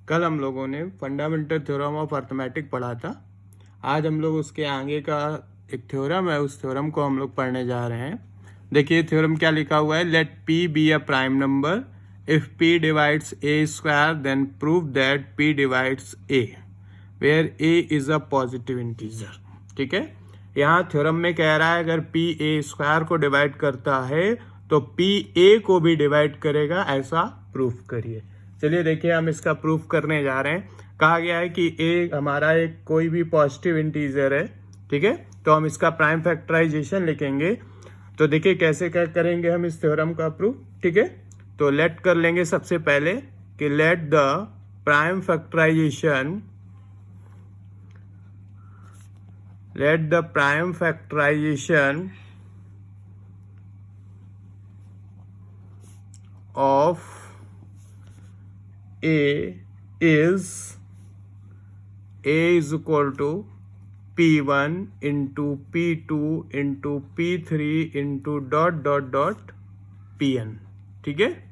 कल हम लोगों ने फंडामेंटल थ्योरम ऑफ अर्थमेटिक पढ़ा था। आज हम लोग उसके आगे का एक थ्योरम है, उस थ्योरम को हम लोग पढ़ने जा रहे हैं। देखिए थ्योरम क्या लिखा हुआ है, let P be a prime number, if P divides A square then prove that P divides A where A is a positive integer. ठीक है, यहाँ थ्योरम में कह रहा है अगर पी ए स्क्वायर को डिवाइड करता है तो पी ए को भी डिवाइड करेगा, ऐसा प्रूफ करिए। चलिए देखिए हम इसका प्रूफ करने जा रहे हैं। कहा गया है कि ए हमारा एक कोई भी पॉजिटिव इंटीजर है। ठीक है, तो हम इसका प्राइम फैक्टराइजेशन लिखेंगे। तो देखिए कैसे क्या करेंगे हम इस थ्योरम का प्रूफ। ठीक है, तो लेट कर लेंगे सबसे पहले कि let the prime factorization of A is equal to P1 into P2 into P3 into dot dot dot Pn। ठीक है,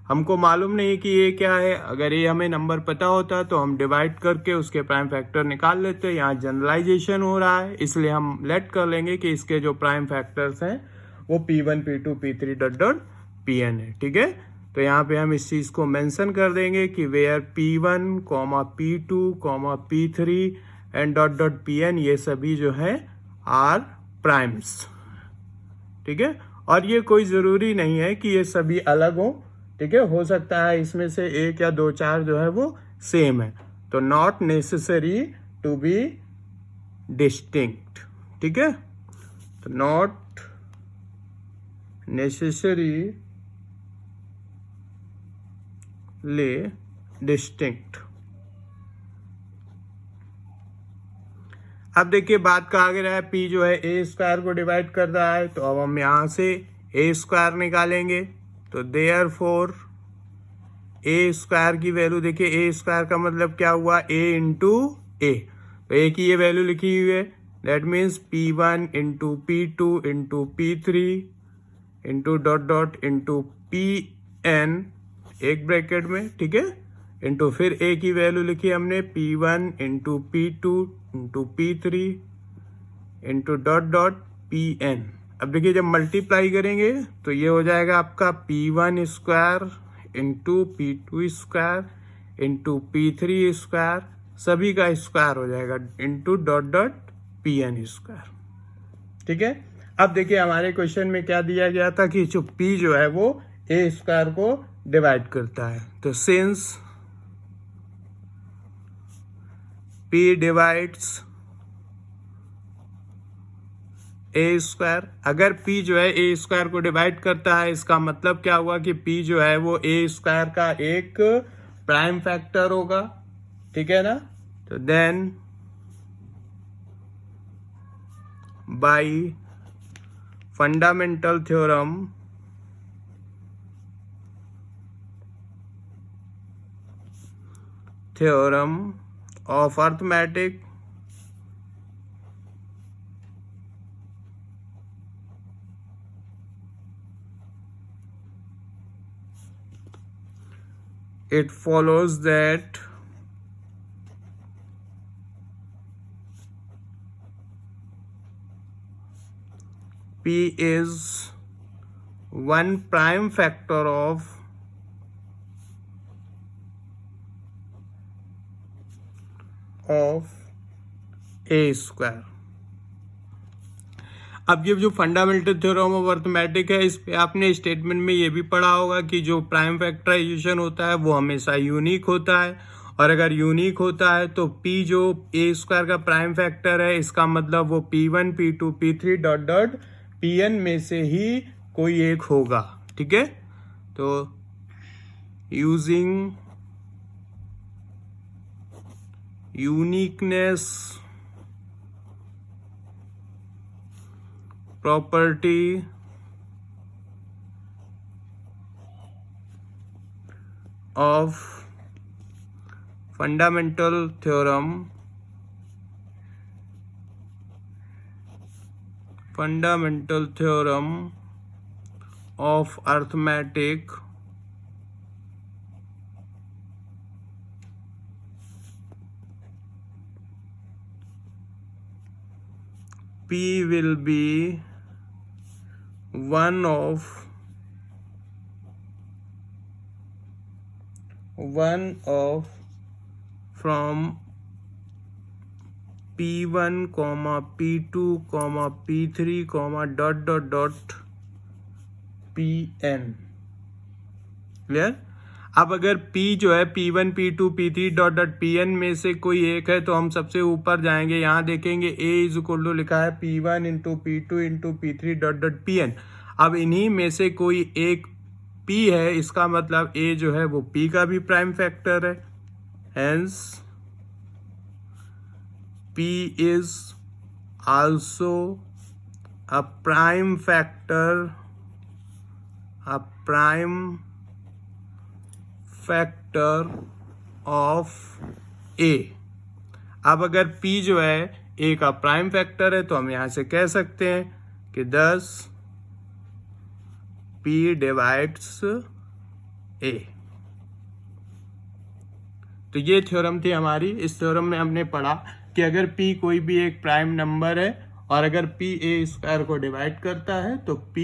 हमको मालूम नहीं कि ये क्या है। अगर ये हमें नंबर पता होता तो हम डिवाइड करके उसके प्राइम फैक्टर निकाल लेते। यहाँ जनरलाइजेशन हो रहा है इसलिए हम लेट कर लेंगे कि इसके जो प्राइम फैक्टर्स हैं वो P1 P2 P3 dot dot Pn है। ठीक है, तो यहाँ पे हम इस चीज़ को मेंशन कर देंगे कि where P1, P2, P3 and dot dot Pn ये सभी जो है आर प्राइम्स। ठीक है, और ये कोई ज़रूरी नहीं है कि ये सभी अलग हो। ठीक है, हो सकता है इसमें से एक या दो चार जो है वो सेम है, तो not necessary to be distinct. ठीक है, तो नॉट नेसेसरी ले डिस्टिंक्ट। अब देखिए बात का आगे रहा है, पी जो है ए स्क्वायर को डिवाइड कर रहा है, तो अब हम यहां से ए स्क्वायर निकालेंगे। तो देयरफॉर ए स्क्वायर की वैल्यू देखिए, ए स्क्वायर का मतलब क्या हुआ, ए इंटू ए। तो ए की ये वैल्यू लिखी हुई है, that means P1 into P2 into P3 into dot dot into Pn एक ब्रैकेट में। ठीक है, इंटू फिर ए की वैल्यू लिखी हमने P1 into P2 into P3 into dot dot Pn। अब देखिए जब मल्टीप्लाई करेंगे तो ये हो जाएगा आपका P1 square into P2 square into P3 square, सभी का स्क्वायर हो जाएगा into dot dot Pn square. ठीक है, अब देखिए हमारे क्वेश्चन में क्या दिया गया था कि जो P जो है वो ए स्क्वायर को डिवाइड करता है। तो since P divides A square, अगर P जो है ए स्क्वायर को डिवाइड करता है इसका मतलब क्या हुआ कि P जो है वो ए स्क्वायर का एक प्राइम फैक्टर होगा। ठीक है ना, तो then by fundamental theorem of arithmetic it follows that P is one prime factor of a square। अब ये जो फंडामेंटल थ्योरम ऑफ अर्थमेटिक है, इस पे आपने स्टेटमेंट में ये भी पढ़ा होगा कि जो प्राइम फैक्टराइजेशन होता है वो हमेशा यूनिक होता है, और अगर यूनिक होता है तो P जो ए स्क्वायर का प्राइम फैक्टर है इसका मतलब वो P1 P2 P3 dot dot Pn में से ही कोई एक होगा। ठीक है, तो using uniqueness property of fundamental theorem of arithmetic P will be one of from P1, P2, P3, Pn। Clear. अब अगर P जो है P1, P2, P3 Pn में से कोई एक है तो हम सबसे ऊपर जाएंगे, यहाँ देखेंगे A इज इक्वल टू लिखा है P1 into P2 into P3 Pn। अब इन्हीं में से कोई एक P है, इसका मतलब A जो है वो P का भी प्राइम फैक्टर है, hence P is also a prime factor of A। अब अगर P जो है A का प्राइम फैक्टर है तो हम यहां से कह सकते हैं कि 10 P डिवाइड्स A। तो ये थ्योरम थी हमारी। इस थ्योरम में हमने पढ़ा कि अगर P कोई भी एक प्राइम नंबर है और अगर P A स्क्वायर को डिवाइड करता है तो P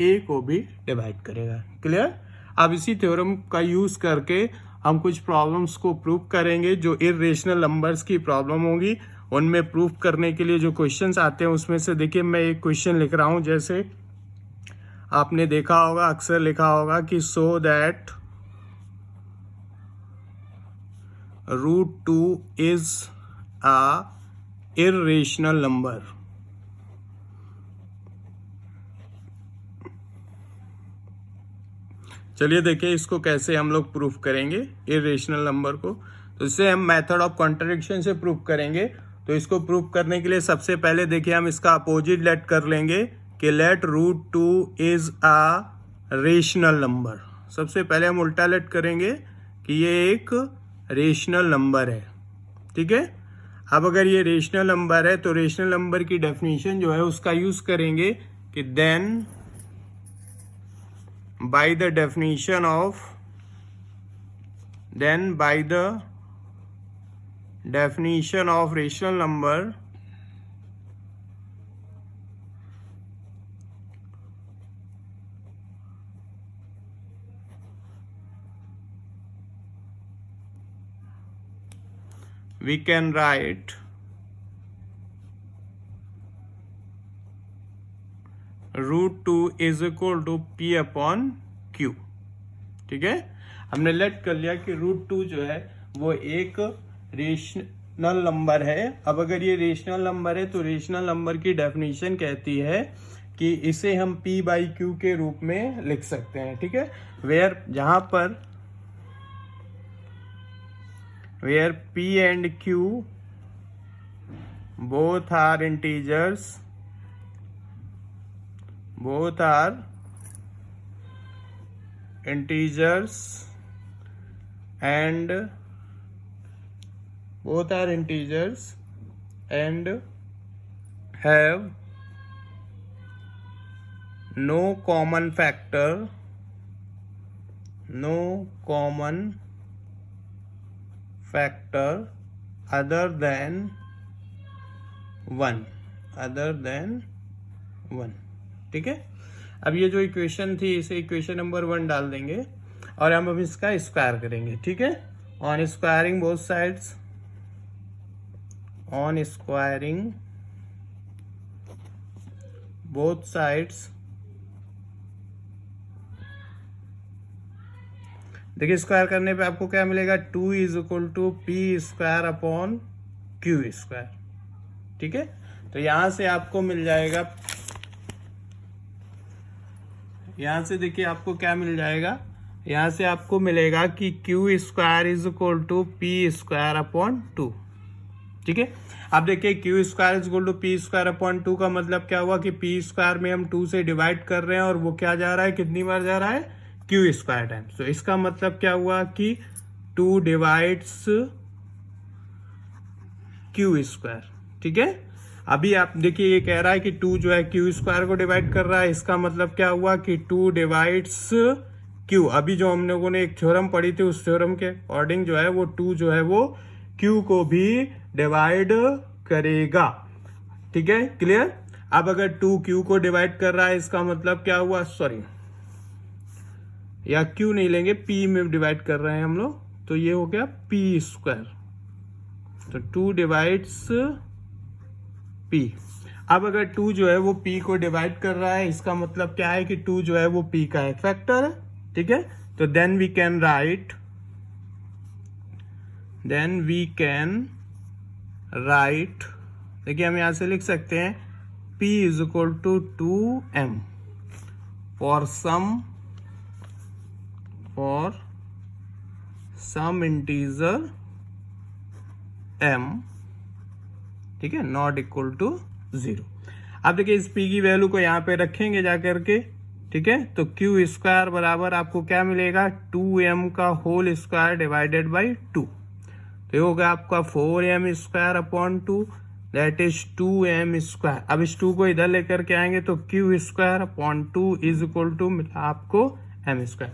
A को भी डिवाइड करेगा। क्लियर। अब इसी थ्योरम का यूज करके हम कुछ प्रॉब्लम्स को प्रूव करेंगे जो इर्रेशनल नंबर्स की प्रॉब्लम होगी। उनमें प्रूव करने के लिए जो क्वेश्चंस आते हैं उसमें से देखिए मैं एक क्वेश्चन लिख रहा हूं, जैसे आपने देखा होगा, अक्सर लिखा होगा कि so that √2 is a irrational number। चलिए देखिए इसको कैसे हम लोग प्रूफ करेंगे इर्रेशनल नंबर को। तो इससे हम मेथड ऑफ कॉन्ट्रडिक्शन से प्रूफ करेंगे। तो इसको प्रूफ करने के लिए सबसे पहले देखिए हम इसका अपोजिट लेट कर लेंगे कि let √2 is a rational number. सबसे पहले हम उल्टा लेट करेंगे कि ये एक रेशनल नंबर है। ठीक है। अब अगर ये रेशनल नंबर है तो रेशनल नंबर की डेफिनेशन जो है उसका यूज करेंगे कि then by the definition of rational number we can write √2 is equal to P upon Q। ठीक है। हमने लेट कर लिया कि √2 जो है वो एक रेशनल नंबर है। अब अगर ये रेशनल नंबर है तो रेशनल नंबर की डेफिनेशन कहती है कि इसे हम P बाई Q के रूप में लिख सकते हैं। ठीक है। जहां पर where P and Q both are integers and have no common factor other than 1। ठीक है। अब ये जो इक्वेशन थी इसे इक्वेशन नंबर 1 डाल देंगे और हम इसका स्क्वायर करेंगे। ठीक है। ऑन स्क्वायरिंग बोथ साइड्स, देखिए स्क्वायर करने पे आपको क्या मिलेगा, 2 is equal to P square upon Q square. ठीक है। तो यहां से आपको मिल जाएगा, यहां से देखिए आपको क्या मिल जाएगा, यहां से आपको मिलेगा कि Q square is equal to P square upon 2। ठीक है। अब देखिए Q square is equal to P square upon 2 का मतलब क्या हुआ कि P स्क्वायर में हम 2 से डिवाइड कर रहे हैं और वो क्या जा रहा है, कितनी बार जा रहा है, Q स्क्वायर टाइम्स। तो इसका मतलब क्या हुआ कि 2 डिवाइड्स Q स्क्वायर। ठीक है। अभी आप देखिए ये कह रहा है कि 2 जो है Q स्क्वायर को डिवाइड कर रहा है, इसका मतलब क्या हुआ कि 2 डिवाइड्स Q। अभी जो हम लोगों ने एक थ्योरम पढ़ी थी उस थ्योरम के अकॉर्डिंग जो है वो 2 जो है वो Q को भी डिवाइड करेगा। ठीक है, क्लियर। अब अगर 2q को डिवाइड कर रहा है इसका मतलब क्या हुआ, सॉरी या q नहीं लेंगे, p में डिवाइड कर रहे हैं हम लोग, तो ये हो गया p स्क्वायर, तो 2 डिवाइड्स p। अब अगर 2 जो है वो p को डिवाइड कर रहा है इसका मतलब क्या है कि 2 जो है वो p का एक फैक्टर है, ठीक है। तो देन वी कैन राइट, देखिए हम यहां से लिख सकते हैं p is equal to 2m for some integer m, ठीक है, नॉट इक्वल टू 0। अब देखिए इस p की वैल्यू को यहाँ पे रखेंगे जाकर के, ठीक है, तो q स्क्वायर बराबर आपको क्या मिलेगा, 2m का होल स्क्वायर डिवाइडेड बाई 2, तो ये होगा आपका 4m square upon 2, that is 2m square. अब इस 2 को इधर लेकर के आएंगे तो q square upon 2 is equal to मिला आपको m स्क्वायर।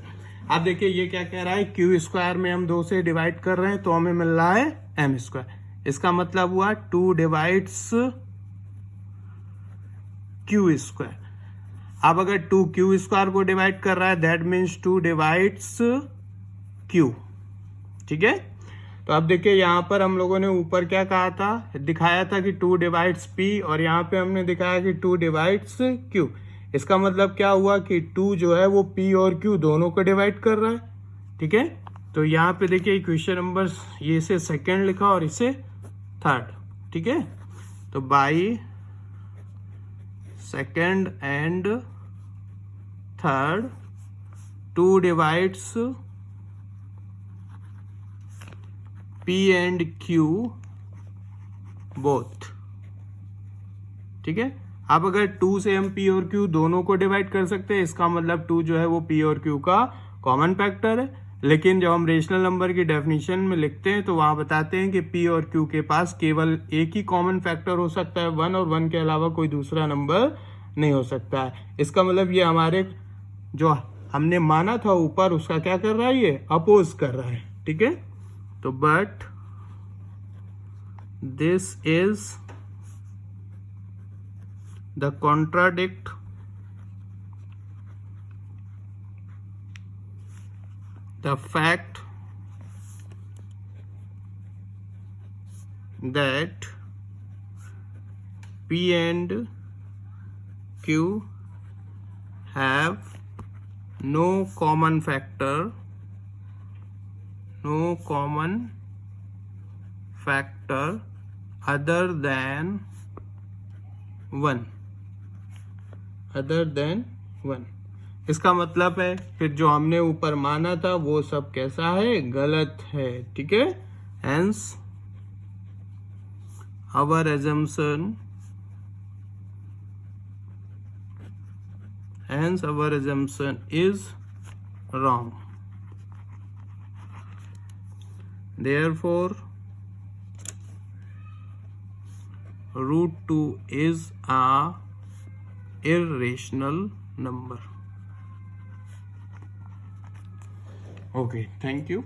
अब देखिए ये क्या कह रहा है, q स्क्वायर में हम 2 से डिवाइड कर रहे हैं तो हमें मिल रहा है m स्क्वायर, इसका मतलब हुआ 2 डिवाइड्स q स्क्वायर। अब अगर 2q स्क्वायर को डिवाइड कर रहा है दैट मीन्स 2 डिवाइड्स q, ठीक है। तो अब देखिए यहाँ पर हम लोगों ने ऊपर क्या कहा था, दिखाया था कि 2 डिवाइड्स p, और यहाँ पे हमने दिखाया कि 2 डिवाइड्स q। इसका मतलब क्या हुआ कि 2 जो है वो p और q दोनों को डिवाइड कर रहा है, ठीक है। तो यहाँ पे देखिए इक्वेशन नंबर ये से सेकेंड लिखा और इसे थर्ड, ठीक है। तो by second and third 2 divides p and q both, ठीक है। अब अगर 2 से हम p और q दोनों को डिवाइड कर सकते हैं इसका मतलब 2 जो है वो p और q का कॉमन फैक्टर है, लेकिन जब हम रेशनल नंबर की डेफिनेशन में लिखते हैं तो वहां बताते हैं कि p और q के पास केवल एक ही कॉमन फैक्टर हो सकता है 1, और 1 के अलावा कोई दूसरा नंबर नहीं हो सकता है। इसका मतलब ये हमारे जो हमने माना था ऊपर उसका क्या कर रहा है, ये अपोज कर रहा है, ठीक है। तो but this is the contradict the fact that p and q have no common factor other than 1। इसका मतलब है फिर जो हमने ऊपर माना था वो सब कैसा है, गलत है, ठीक है। Hence our assumption is wrong, therefore √2 is a irrational number. Okay, thank you.